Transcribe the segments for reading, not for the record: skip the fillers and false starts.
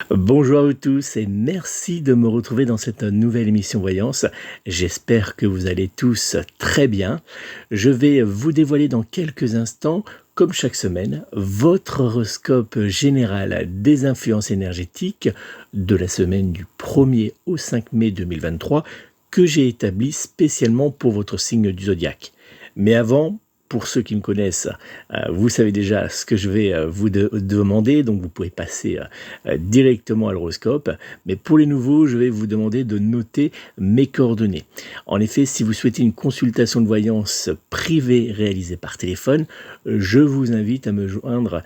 Bonjour à vous tous et merci de me retrouver dans cette nouvelle émission Voyance. J'espère que vous allez tous très bien. Je vais vous dévoiler dans quelques instants, comme chaque semaine, votre horoscope général des influences énergétiques de la semaine du 1er au 5 mai 2023 que j'ai établi spécialement pour votre signe du zodiaque. Mais avant, pour ceux qui me connaissent, vous savez déjà ce que je vais vous demander, donc vous pouvez passer directement à l'horoscope. Mais pour les nouveaux, je vais vous demander de noter mes coordonnées. En effet, si vous souhaitez une consultation de voyance privée réalisée par téléphone, je vous invite à me joindre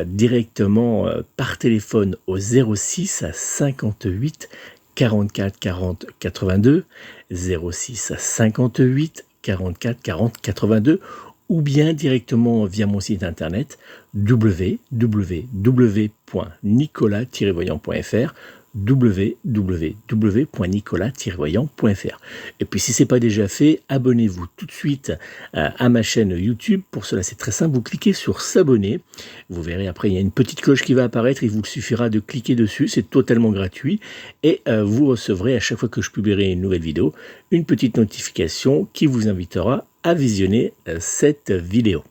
directement par téléphone au 06 58 44 40 82, 06 58 44 40 82, ou bien directement via mon site internet www.nicolas-voyant.fr, www.nicolas-voyant.fr. Et puis si ce n'est pas déjà fait, abonnez-vous tout de suite à ma chaîne YouTube. Pour cela, c'est très simple, vous cliquez sur s'abonner. Vous verrez après, il y a une petite cloche qui va apparaître, il vous suffira de cliquer dessus, c'est totalement gratuit. Et vous recevrez à chaque fois que je publierai une nouvelle vidéo, une petite notification qui vous invitera à visionner cette vidéo.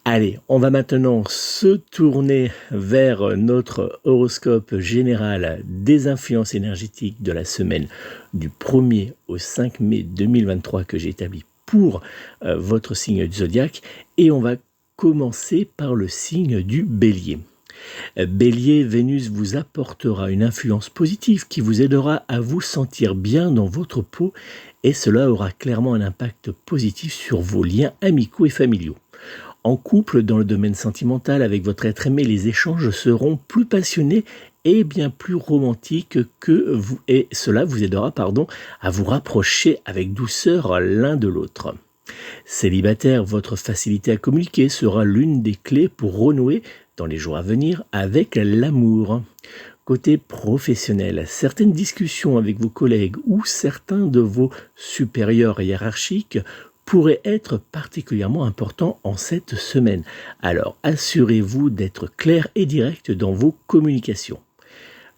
Allez, on va maintenant se tourner vers notre horoscope général des influences énergétiques de la semaine du 1er au 5 mai 2023 que j'ai établi pour votre signe du zodiaque, et on va commencer par le signe du Bélier. Bélier, Vénus vous apportera une influence positive qui vous aidera à vous sentir bien dans votre peau, et cela aura clairement un impact positif sur vos liens amicaux et familiaux. En couple, dans le domaine sentimental, avec votre être aimé, les échanges seront plus passionnés et bien plus romantiques que vous, et cela vous aidera à vous rapprocher avec douceur l'un de l'autre. Célibataire, votre facilité à communiquer sera l'une des clés pour renouer dans les jours à venir avec l'amour. Côté professionnel, certaines discussions avec vos collègues ou certains de vos supérieurs hiérarchiques pourraient être particulièrement importants en cette semaine. Alors assurez-vous d'être clair et direct dans vos communications.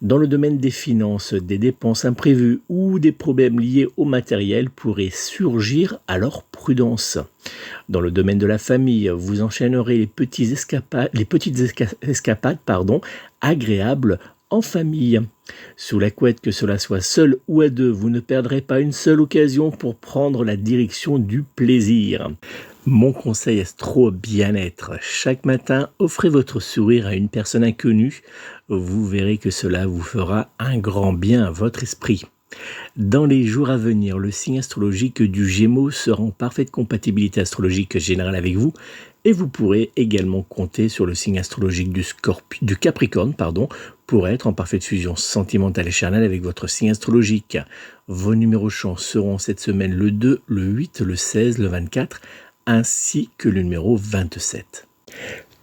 Dans le domaine des finances, des dépenses imprévues ou des problèmes liés au matériel pourraient surgir, alors prudence. Dans le domaine de la famille, vous enchaînerez les petites escapades agréables en famille. Sous la couette, que cela soit seul ou à deux, vous ne perdrez pas une seule occasion pour prendre la direction du plaisir. Mon conseil astro bien-être. Chaque matin, offrez votre sourire à une personne inconnue. Vous verrez que cela vous fera un grand bien à votre esprit. Dans les jours à venir, le signe astrologique du Gémeaux sera en parfaite compatibilité astrologique générale avec vous, et vous pourrez également compter sur le signe astrologique du Capricorne pour être en parfaite fusion sentimentale et charnelle avec votre signe astrologique. Vos numéros chance seront cette semaine le 2, le 8, le 16, le 24, ainsi que le numéro 27.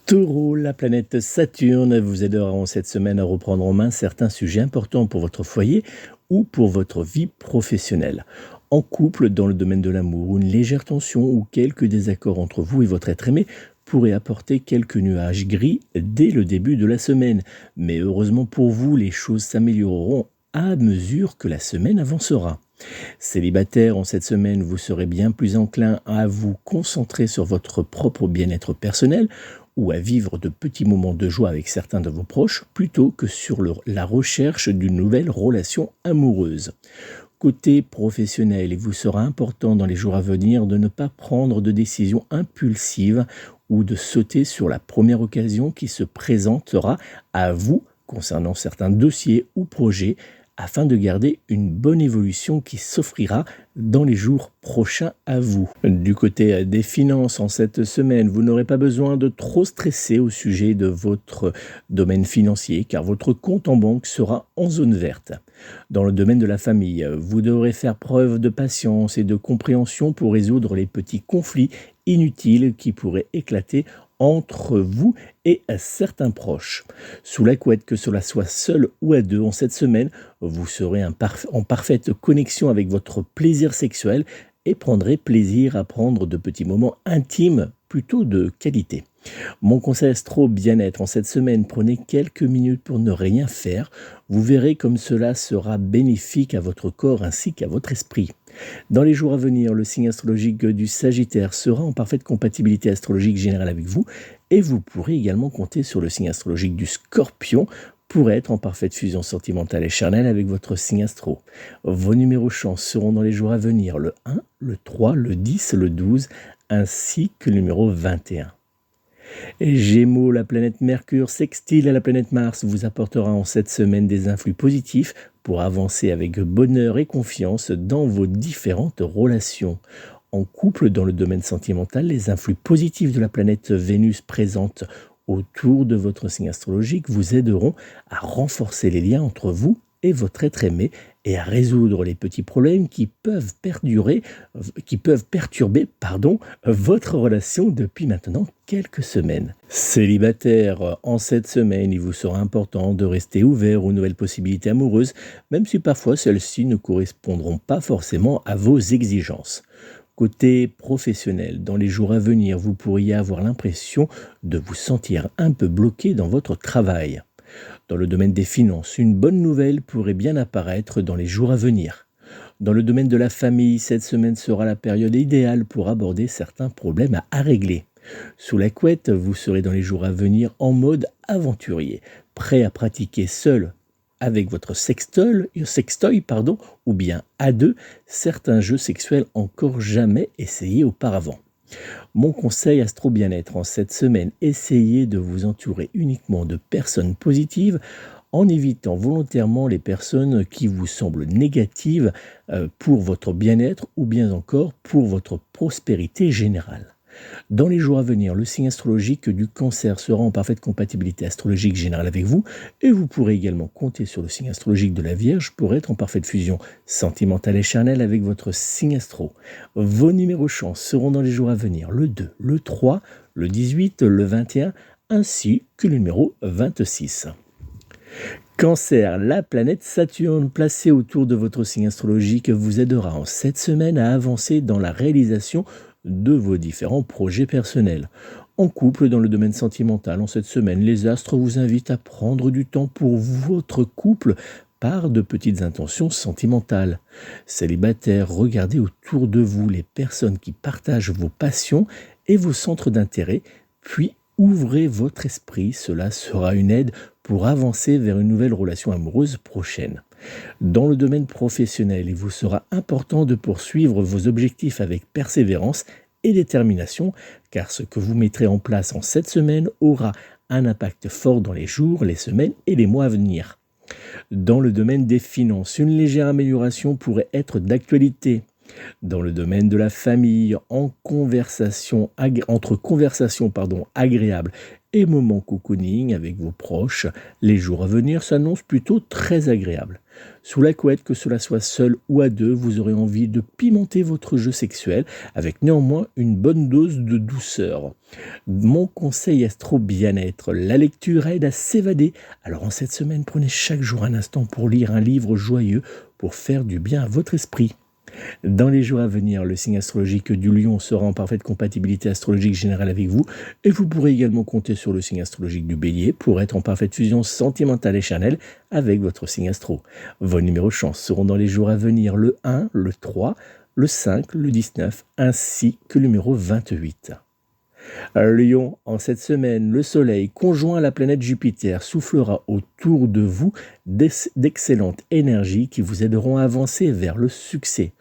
Taureau, la planète Saturne vous aidera en cette semaine à reprendre en main certains sujets importants pour votre foyer ou pour votre vie professionnelle. En couple, dans le domaine de l'amour, une légère tension ou quelques désaccords entre vous et votre être aimé pourrait apporter quelques nuages gris dès le début de la semaine. Mais heureusement pour vous, les choses s'amélioreront à mesure que la semaine avancera. Célibataire, en cette semaine, vous serez bien plus enclin à vous concentrer sur votre propre bien-être personnel ou à vivre de petits moments de joie avec certains de vos proches plutôt que sur la recherche d'une nouvelle relation amoureuse. Côté professionnel, il vous sera important dans les jours à venir de ne pas prendre de décisions impulsives ou de sauter sur la première occasion qui se présentera à vous concernant certains dossiers ou projets, afin de garder une bonne évolution qui s'offrira dans les jours prochains à vous. Du côté des finances, en cette semaine, vous n'aurez pas besoin de trop stresser au sujet de votre domaine financier, car votre compte en banque sera en zone verte. Dans le domaine de la famille, vous devrez faire preuve de patience et de compréhension pour résoudre les petits conflits inutiles qui pourraient éclater entre vous et certains proches. Sous la couette, que cela soit seul ou à deux, en cette semaine, vous serez en parfaite connexion avec votre plaisir sexuel et prendrez plaisir à prendre de petits moments intimes plutôt de qualité. Mon conseil astro bien-être en cette semaine, prenez quelques minutes pour ne rien faire. Vous verrez comme cela sera bénéfique à votre corps ainsi qu'à votre esprit. Dans les jours à venir, le signe astrologique du Sagittaire sera en parfaite compatibilité astrologique générale avec vous et vous pourrez également compter sur le signe astrologique du Scorpion pour être en parfaite fusion sentimentale et charnelle avec votre signe astro. Vos numéros chance seront dans les jours à venir le 1, le 3, le 10, le 12 ainsi que le numéro 21. Et Gémeaux, la planète Mercure sextile à la planète Mars vous apportera en cette semaine des influx positifs pour avancer avec bonheur et confiance dans vos différentes relations. En couple, dans le domaine sentimental, les influx positifs de la planète Vénus présente autour de votre signe astrologique vous aideront à renforcer les liens entre vous et votre être aimé et à résoudre les petits problèmes qui peuvent perturber votre relation depuis maintenant quelques semaines. Célibataire, en cette semaine, il vous sera important de rester ouvert aux nouvelles possibilités amoureuses, même si parfois celles-ci ne correspondront pas forcément à vos exigences. Côté professionnel, dans les jours à venir, vous pourriez avoir l'impression de vous sentir un peu bloqué dans votre travail. Dans le domaine des finances, une bonne nouvelle pourrait bien apparaître dans les jours à venir. Dans le domaine de la famille, cette semaine sera la période idéale pour aborder certains problèmes à régler. Sous la couette, vous serez dans les jours à venir en mode aventurier, prêt à pratiquer seul avec votre sextoy, ou bien à deux, certains jeux sexuels encore jamais essayés auparavant. Mon conseil astro bien-être en cette semaine, essayez de vous entourer uniquement de personnes positives en évitant volontairement les personnes qui vous semblent négatives pour votre bien-être ou bien encore pour votre prospérité générale. Dans les jours à venir, le signe astrologique du Cancer sera en parfaite compatibilité astrologique générale avec vous et vous pourrez également compter sur le signe astrologique de la Vierge pour être en parfaite fusion sentimentale et charnelle avec votre signe astro. Vos numéros chance seront dans les jours à venir le 2, le 3, le 18, le 21 ainsi que le numéro 26. Cancer, la planète Saturne placée autour de votre signe astrologique vous aidera en cette semaine à avancer dans la réalisation de vos différents projets personnels. En couple, dans le domaine sentimental, en cette semaine, les astres vous invitent à prendre du temps pour votre couple par de petites intentions sentimentales. Célibataire, regardez autour de vous les personnes qui partagent vos passions et vos centres d'intérêt, puis ouvrez votre esprit, cela sera une aide pour avancer vers une nouvelle relation amoureuse prochaine. Dans le domaine professionnel, il vous sera important de poursuivre vos objectifs avec persévérance et détermination, car ce que vous mettrez en place en cette semaine aura un impact fort dans les jours, les semaines et les mois à venir. Dans le domaine des finances, une légère amélioration pourrait être d'actualité. Dans le domaine de la famille, entre conversations agréables et moments cocooning avec vos proches, les jours à venir s'annoncent plutôt très agréables. Sous la couette, que cela soit seul ou à deux, vous aurez envie de pimenter votre jeu sexuel avec néanmoins une bonne dose de douceur. Mon conseil astro bien-être, la lecture aide à s'évader. Alors en cette semaine, prenez chaque jour un instant pour lire un livre joyeux pour faire du bien à votre esprit. Dans les jours à venir, le signe astrologique du Lion sera en parfaite compatibilité astrologique générale avec vous et vous pourrez également compter sur le signe astrologique du Bélier pour être en parfaite fusion sentimentale et charnelle avec votre signe astro. Vos numéros chance seront dans les jours à venir le 1, le 3, le 5, le 19 ainsi que le numéro 28. Lion, en cette semaine, le Soleil, conjoint à la planète Jupiter, soufflera autour de vous d'excellentes énergies qui vous aideront à avancer vers le succès.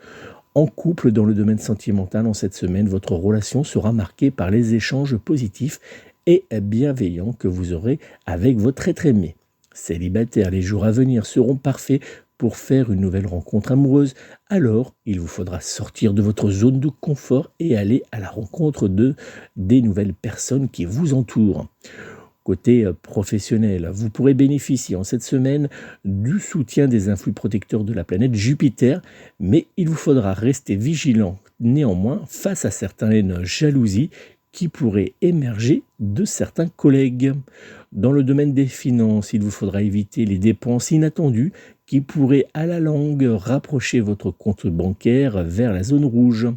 En couple, dans le domaine sentimental, en cette semaine, votre relation sera marquée par les échanges positifs et bienveillants que vous aurez avec votre être aimé. Célibataire, les jours à venir seront parfaits pour faire une nouvelle rencontre amoureuse, alors il vous faudra sortir de votre zone de confort et aller à la rencontre des nouvelles personnes qui vous entourent. Côté professionnel, vous pourrez bénéficier en cette semaine du soutien des influx protecteurs de la planète Jupiter, mais il vous faudra rester vigilant néanmoins face à certaines jalousies qui pourraient émerger de certains collègues. Dans le domaine des finances, il vous faudra éviter les dépenses inattendues qui pourrait à la longue rapprocher votre compte bancaire vers la zone rouge.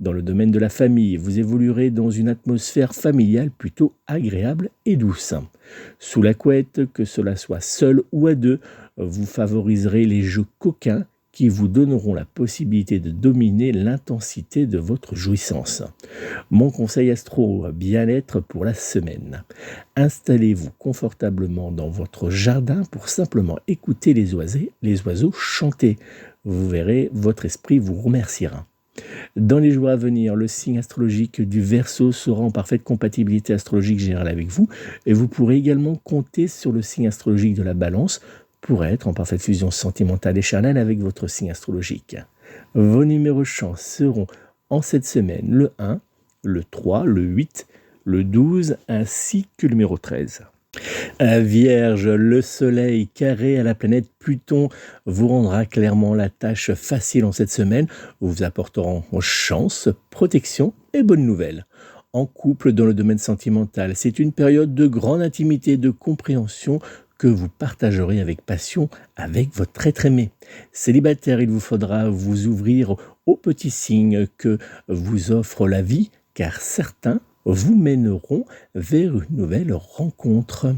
Dans le domaine de la famille, vous évoluerez dans une atmosphère familiale plutôt agréable et douce. Sous la couette, que cela soit seul ou à deux, vous favoriserez les jeux coquins qui vous donneront la possibilité de dominer l'intensité de votre jouissance. Mon conseil astro bien-être pour la semaine. Installez-vous confortablement dans votre jardin pour simplement écouter les oiseaux chanter. Vous verrez, votre esprit vous remerciera. Dans les jours à venir, le signe astrologique du Verseau sera en parfaite compatibilité astrologique générale avec vous et vous pourrez également compter sur le signe astrologique de la Balance pour être en parfaite fusion sentimentale et charnelle avec votre signe astrologique. Vos numéros chance seront en cette semaine le 1, le 3, le 8, le 12 ainsi que le numéro 13. Vierge, le soleil carré à la planète Pluton vous rendra clairement la tâche facile en cette semaine, vous apporteront chance, protection et bonnes nouvelles. En couple, dans le domaine sentimental, c'est une période de grande intimité et de compréhension que vous partagerez avec passion avec votre être aimé. Célibataire, il vous faudra vous ouvrir aux petits signes que vous offre la vie, car certains vous mèneront vers une nouvelle rencontre.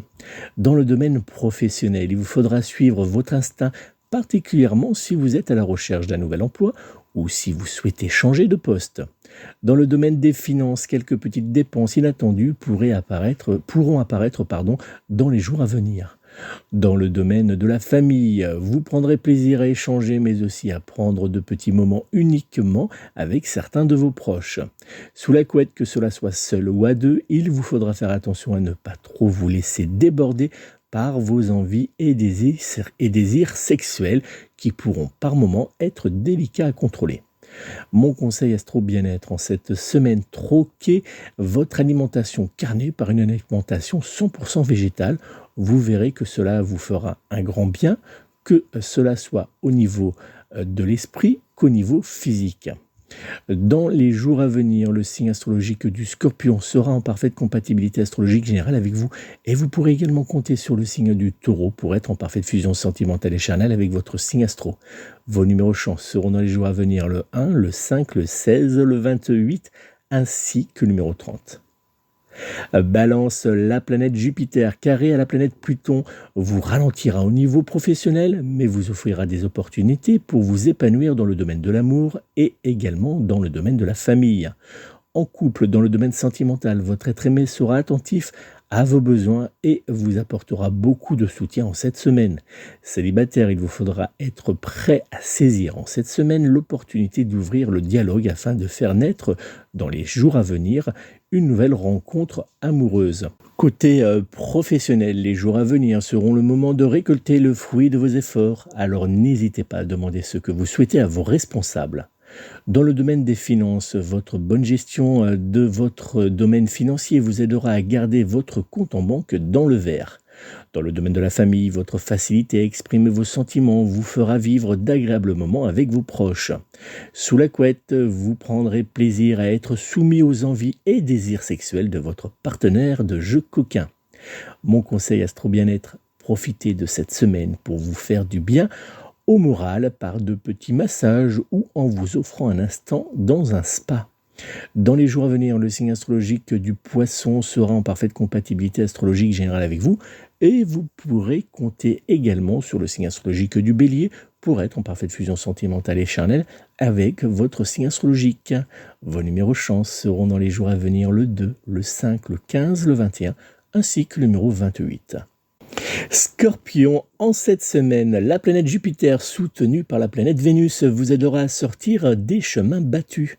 Dans le domaine professionnel, il vous faudra suivre votre instinct, particulièrement si vous êtes à la recherche d'un nouvel emploi ou si vous souhaitez changer de poste. Dans le domaine des finances, quelques petites dépenses inattendues pourront apparaître dans les jours à venir. Dans le domaine de la famille, vous prendrez plaisir à échanger, mais aussi à prendre de petits moments uniquement avec certains de vos proches. Sous la couette, que cela soit seul ou à deux, il vous faudra faire attention à ne pas trop vous laisser déborder par vos envies et désirs sexuels qui pourront par moments être délicats à contrôler. Mon conseil astro bien-être en cette semaine, troquez votre alimentation carnée par une alimentation 100% végétale. Vous verrez que cela vous fera un grand bien, que cela soit au niveau de l'esprit qu'au niveau physique. Dans les jours à venir, le signe astrologique du Scorpion sera en parfaite compatibilité astrologique générale avec vous et vous pourrez également compter sur le signe du Taureau pour être en parfaite fusion sentimentale et charnelle avec votre signe astro. Vos numéros chance seront dans les jours à venir le 1, le 5, le 16, le 28 ainsi que le numéro 30. Balance, la planète Jupiter carré à la planète Pluton vous ralentira au niveau professionnel, mais vous offrira des opportunités pour vous épanouir dans le domaine de l'amour et également dans le domaine de la famille. En couple, dans le domaine sentimental, votre être aimé sera attentif à vos besoins et vous apportera beaucoup de soutien en cette semaine. Célibataire, il vous faudra être prêt à saisir en cette semaine l'opportunité d'ouvrir le dialogue afin de faire naître dans les jours à venir une nouvelle rencontre amoureuse. Côté professionnel, les jours à venir seront le moment de récolter le fruit de vos efforts, alors n'hésitez pas à demander ce que vous souhaitez à vos responsables. Dans le domaine des finances, votre bonne gestion de votre domaine financier vous aidera à garder votre compte en banque dans le vert. Dans le domaine de la famille, votre facilité à exprimer vos sentiments vous fera vivre d'agréables moments avec vos proches. Sous la couette, vous prendrez plaisir à être soumis aux envies et désirs sexuels de votre partenaire de jeu coquin. Mon conseil astro bien-être, profitez de cette semaine pour vous faire du bien au moral par de petits massages ou en vous offrant un instant dans un spa. Dans les jours à venir, le signe astrologique du Poisson sera en parfaite compatibilité astrologique générale avec vous et vous pourrez compter également sur le signe astrologique du Bélier pour être en parfaite fusion sentimentale et charnelle avec votre signe astrologique. Vos numéros chance seront dans les jours à venir le 2, le 5, le 15, le 21 ainsi que le numéro 28. Scorpion, en cette semaine, la planète Jupiter soutenue par la planète Vénus vous aidera à sortir des chemins battus.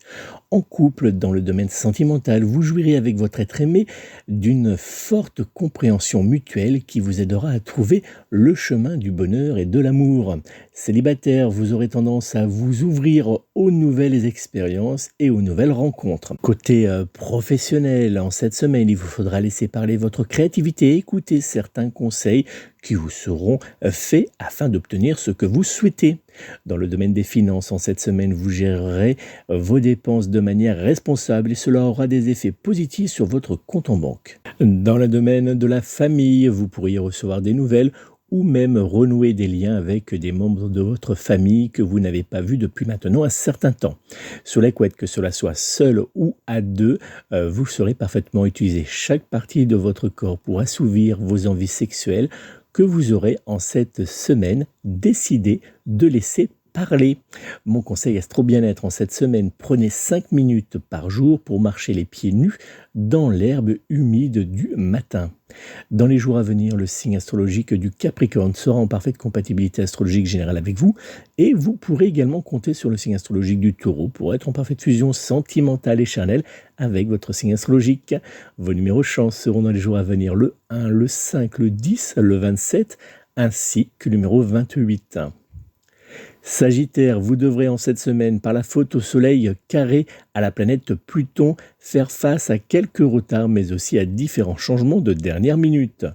En couple, dans le domaine sentimental, vous jouirez avec votre être aimé d'une forte compréhension mutuelle qui vous aidera à trouver le chemin du bonheur et de l'amour. Célibataire, vous aurez tendance à vous ouvrir aux nouvelles expériences et aux nouvelles rencontres. Côté professionnel, en cette semaine, il vous faudra laisser parler votre créativité et écouter certains conseils qui vous seront faits afin d'obtenir ce que vous souhaitez. Dans le domaine des finances, en cette semaine, vous gérerez vos dépenses de manière responsable et cela aura des effets positifs sur votre compte en banque. Dans le domaine de la famille, vous pourriez recevoir des nouvelles ou même renouer des liens avec des membres de votre famille que vous n'avez pas vus depuis maintenant un certain temps. Sous la couette, que cela soit seul ou à deux, vous saurez parfaitement utiliser chaque partie de votre corps pour assouvir vos envies sexuelles que vous aurez en cette semaine décidé de laisser parler. Mon conseil Astro Bien-être en cette semaine, prenez 5 minutes par jour pour marcher les pieds nus dans l'herbe humide du matin. Dans les jours à venir, le signe astrologique du Capricorne sera en parfaite compatibilité astrologique générale avec vous et vous pourrez également compter sur le signe astrologique du Taureau pour être en parfaite fusion sentimentale et charnelle avec votre signe astrologique. Vos numéros chance seront dans les jours à venir le 1, le 5, le 10, le 27 ainsi que le numéro 28. Sagittaire, vous devrez en cette semaine, par la faute au soleil carré à la planète Pluton, faire face à quelques retards, mais aussi à différents changements de dernière minute.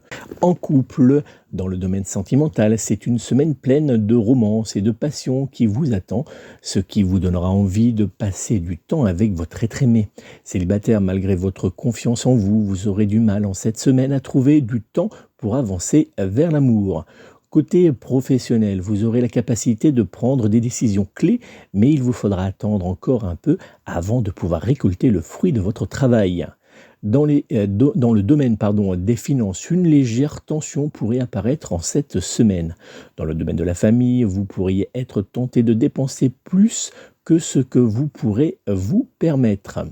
En couple, dans le domaine sentimental, c'est une semaine pleine de romance et de passion qui vous attend, ce qui vous donnera envie de passer du temps avec votre être aimé. Célibataire, malgré votre confiance en vous, vous aurez du mal en cette semaine à trouver du temps pour avancer vers l'amour. Côté professionnel, vous aurez la capacité de prendre des décisions clés, mais il vous faudra attendre encore un peu avant de pouvoir récolter le fruit de votre travail. Dans le domaine des finances, une légère tension pourrait apparaître en cette semaine. Dans le domaine de la famille, vous pourriez être tenté de dépenser plus que ce que vous pourrez vous permettre.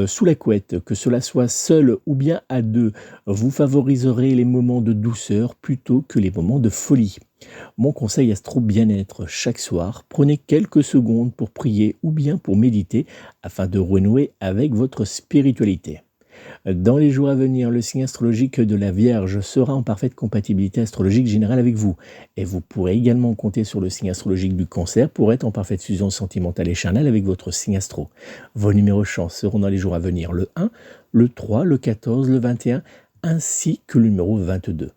Sous la couette, que cela soit seul ou bien à deux, vous favoriserez les moments de douceur plutôt que les moments de folie. Mon conseil Astro Bien-être, chaque soir, prenez quelques secondes pour prier ou bien pour méditer afin de renouer avec votre spiritualité. Dans les jours à venir, le signe astrologique de la Vierge sera en parfaite compatibilité astrologique générale avec vous. Et vous pourrez également compter sur le signe astrologique du Cancer pour être en parfaite fusion sentimentale et charnelle avec votre signe astro. Vos numéros chance seront dans les jours à venir le 1, le 3, le 14, le 21 ainsi que le numéro 22.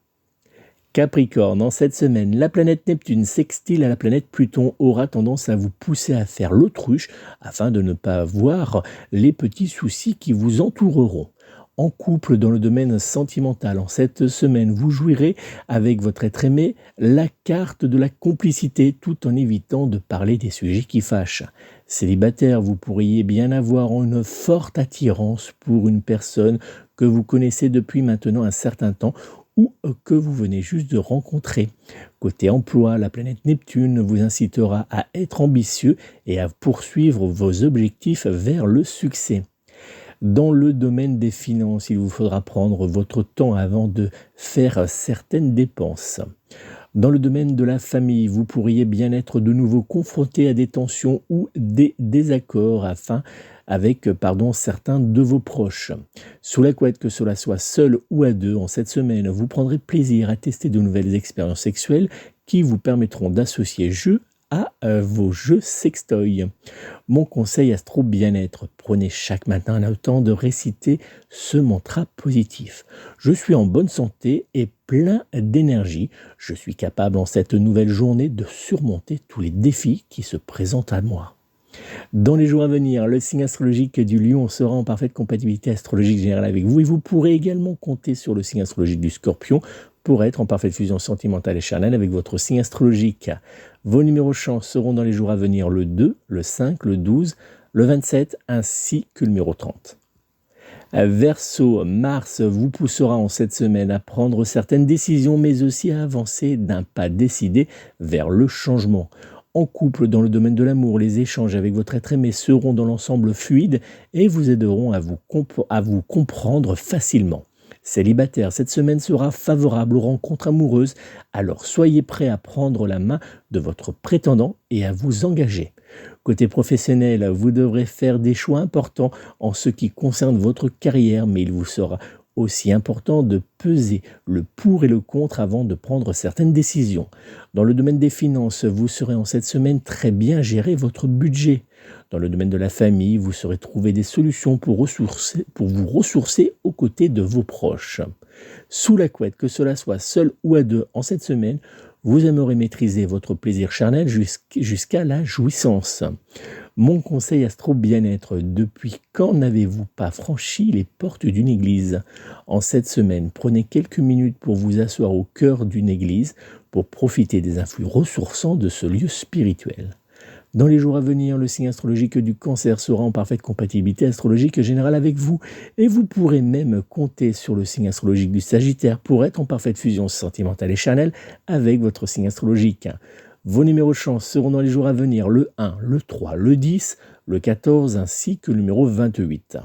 Capricorne, en cette semaine, la planète Neptune sextile à la planète Pluton aura tendance à vous pousser à faire l'autruche afin de ne pas voir les petits soucis qui vous entoureront. En couple, dans le domaine sentimental, en cette semaine, vous jouirez avec votre être aimé la carte de la complicité tout en évitant de parler des sujets qui fâchent. Célibataire, vous pourriez bien avoir une forte attirance pour une personne que vous connaissez depuis maintenant un certain temps ou que vous venez juste de rencontrer. Côté emploi, la planète Neptune vous incitera à être ambitieux et à poursuivre vos objectifs vers le succès. Dans le domaine des finances, il vous faudra prendre votre temps avant de faire certaines dépenses. Dans le domaine de la famille, vous pourriez bien être de nouveau confronté à des tensions ou des désaccords avec certains de vos proches. Sous la couette, que cela soit seul ou à deux, en cette semaine, vous prendrez plaisir à tester de nouvelles expériences sexuelles qui vous permettront d'associer jeu à vos jeux sextoy. Mon conseil Astro Bien-être, prenez chaque matin le temps de réciter ce mantra positif. Je suis en bonne santé et plein d'énergie. Je suis capable en cette nouvelle journée de surmonter tous les défis qui se présentent à moi. Dans les jours à venir, le signe astrologique du Lion sera en parfaite compatibilité astrologique générale avec vous et vous pourrez également compter sur le signe astrologique du Scorpion pour être en parfaite fusion sentimentale et charnelle avec votre signe astrologique. Vos numéros chance seront dans les jours à venir le 2, le 5, le 12, le 27 ainsi que le numéro 30. Verseau, Mars vous poussera en cette semaine à prendre certaines décisions mais aussi à avancer d'un pas décidé vers le changement. En couple, dans le domaine de l'amour, les échanges avec votre être aimé seront dans l'ensemble fluides et vous aideront à vous comprendre facilement. Célibataire, cette semaine sera favorable aux rencontres amoureuses, alors soyez prêt à prendre la main de votre prétendant et à vous engager. Côté professionnel, vous devrez faire des choix importants en ce qui concerne votre carrière, mais il vous sera aussi important de peser le pour et le contre avant de prendre certaines décisions. Dans le domaine des finances, vous saurez en cette semaine très bien gérer votre budget. Dans le domaine de la famille, vous saurez trouver des solutions pour vous ressourcer aux côtés de vos proches. Sous la couette, que cela soit seul ou à deux en cette semaine, vous aimerez maîtriser votre plaisir charnel jusqu'à la jouissance. Mon conseil astro bien-être, depuis quand n'avez-vous pas franchi les portes d'une église? En cette semaine, prenez quelques minutes pour vous asseoir au cœur d'une église pour profiter des influx ressourçants de ce lieu spirituel. Dans les jours à venir, le signe astrologique du Cancer sera en parfaite compatibilité astrologique générale avec vous et vous pourrez même compter sur le signe astrologique du Sagittaire pour être en parfaite fusion sentimentale et charnelle avec votre signe astrologique. Vos numéros chance seront dans les jours à venir le 1, le 3, le 10, le 14 ainsi que le numéro 28.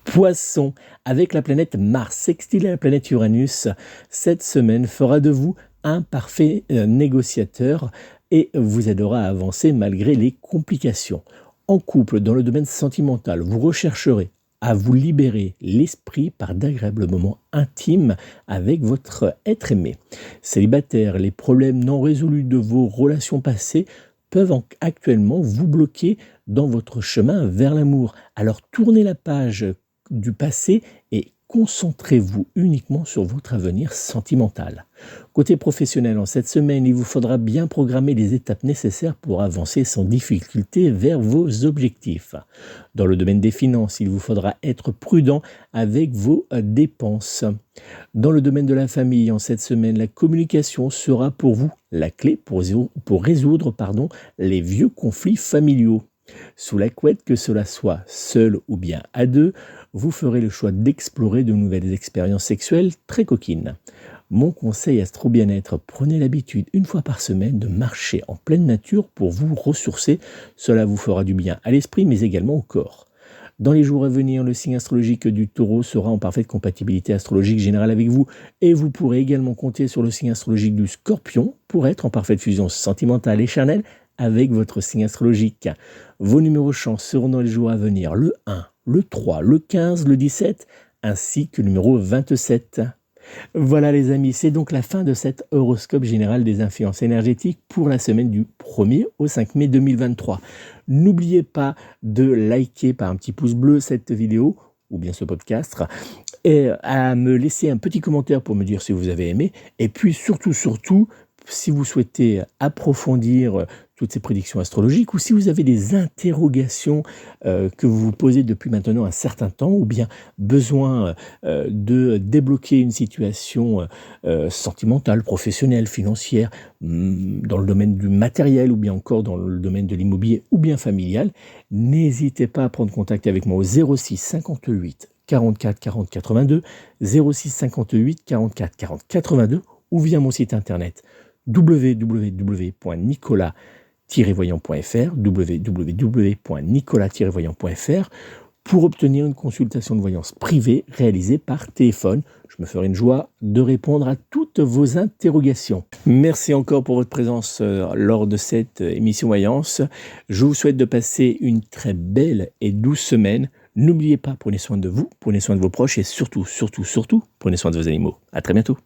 Poisson, avec la planète Mars sextile à la planète Uranus, cette semaine fera de vous un parfait négociateur et vous aidera à avancer malgré les complications. En couple, dans le domaine sentimental, vous rechercherez à vous libérer l'esprit par d'agréables moments intimes avec votre être aimé. Célibataire, les problèmes non résolus de vos relations passées peuvent actuellement vous bloquer dans votre chemin vers l'amour. Alors tournez la page du passé et concentrez-vous uniquement sur votre avenir sentimental. Côté professionnel, en cette semaine, il vous faudra bien programmer les étapes nécessaires pour avancer sans difficulté vers vos objectifs. Dans le domaine des finances, il vous faudra être prudent avec vos dépenses. Dans le domaine de la famille, en cette semaine, la communication sera pour vous la clé pour résoudre les vieux conflits familiaux. Sous la couette, que cela soit seul ou bien à deux, vous ferez le choix d'explorer de nouvelles expériences sexuelles très coquines. Mon conseil astro bien-être, prenez l'habitude une fois par semaine de marcher en pleine nature pour vous ressourcer. Cela vous fera du bien à l'esprit mais également au corps. Dans les jours à venir, le signe astrologique du Taureau sera en parfaite compatibilité astrologique générale avec vous et vous pourrez également compter sur le signe astrologique du Scorpion pour être en parfaite fusion sentimentale et charnelle avec votre signe astrologique. Vos numéros chance seront dans les jours à venir le 1, le 3, le 15, le 17 ainsi que le numéro 27. Voilà les amis, c'est donc la fin de cet horoscope général des influences énergétiques pour la semaine du 1er au 5 mai 2023. N'oubliez pas de liker par un petit pouce bleu cette vidéo ou bien ce podcast et à me laisser un petit commentaire pour me dire si vous avez aimé et puis surtout si vous souhaitez approfondir toutes ces prédictions astrologiques ou si vous avez des interrogations que vous vous posez depuis maintenant un certain temps ou bien besoin de débloquer une situation sentimentale, professionnelle, financière, dans le domaine du matériel ou bien encore dans le domaine de l'immobilier ou bien familial, n'hésitez pas à prendre contact avec moi au 06 58 44 40 82, 06 58 44 40 82 ou via mon site internet www.nicolas-voyant.fr www.nicolas-voyant.fr pour obtenir une consultation de voyance privée réalisée par téléphone. Je me ferai une joie de répondre à toutes vos interrogations. Merci encore pour votre présence lors de cette émission Voyance. Je vous souhaite de passer une très belle et douce semaine. N'oubliez pas, prenez soin de vous, prenez soin de vos proches et surtout, prenez soin de vos animaux. À très bientôt.